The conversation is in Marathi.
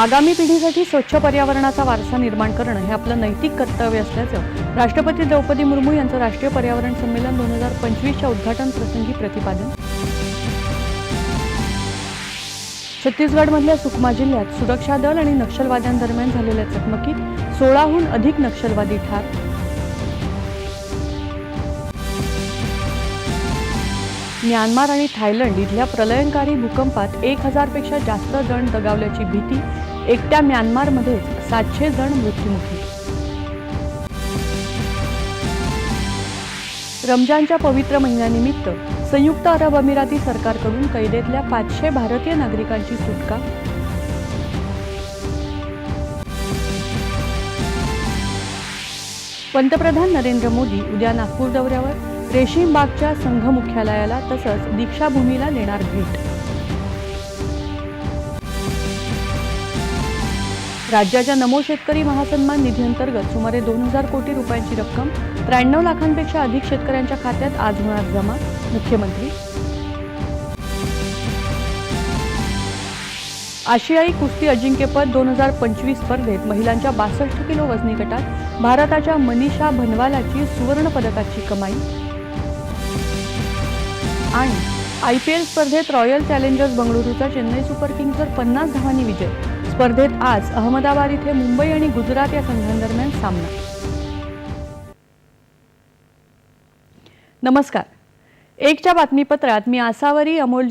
आगामी पिढीसाठी स्वच्छ पर्यावरणाचा वारसा निर्माण करणं हे आपलं नैतिक कर्तव्य असल्याचं राष्ट्रपती द्रौपदी मुर्मू यांचं राष्ट्रीय पर्यावरण संमेलन 2025च्या उद्घाटन प्रसंगी प्रतिपादन. छत्तीसगडमधल्या सुकमा जिल्ह्यात सुरक्षा दल आणि नक्षलवाद्यांदरम्यान झालेल्या चकमकीत 16हून अधिक नक्षलवादी ठार. म्यानमार आणि थायलंड इथल्या प्रलयंकारी भूकंपात 1000 पेक्षा जास्त जण दगावल्याची भीती. एकट्या म्यानमारमध्येच 700 जण मृत्युमुखी. रमजानच्या पवित्र महिन्यानिमित्त संयुक्त अरब अमिराती सरकारकडून कैदेतल्या 500 भारतीय नागरिकांची सुटका. पंतप्रधान नरेंद्र मोदी उद्या नागपूर दौऱ्यावर. रेशीम बागच्या संघ मुख्यालयाला तसंच दीक्षाभूमीला देणार भेट. राज्याच्या नमो शेतकरी महासन्मान निधीअंतर्गत सुमारे 2000 कोटी रुपयांची रक्कम 93 लाखांपेक्षा अधिक शेतकऱ्यांच्या खात्यात आज होणार जमा. मुख्यमंत्री. आशियाई कुस्ती अजिंक्यपद 2025 स्पर्धेत महिलांच्या 62 किलो वजनी गटात भारताच्या मनीषा भनवालाची सुवर्ण पदकाची कमाई. आणि IPL स्पर्धेत रॉयल चॅलेंजर्स बंगळुरूचा चेन्नई सुपर किंग्सवर 50 धावांनी विजय. स्पर्धेत आज अहमदाबाद इथे मुंबई आणि गुजरात या संघांदरम्यान सामना. नमस्कार. एकच्या बातमीपत्रात मी आसावरी अमोल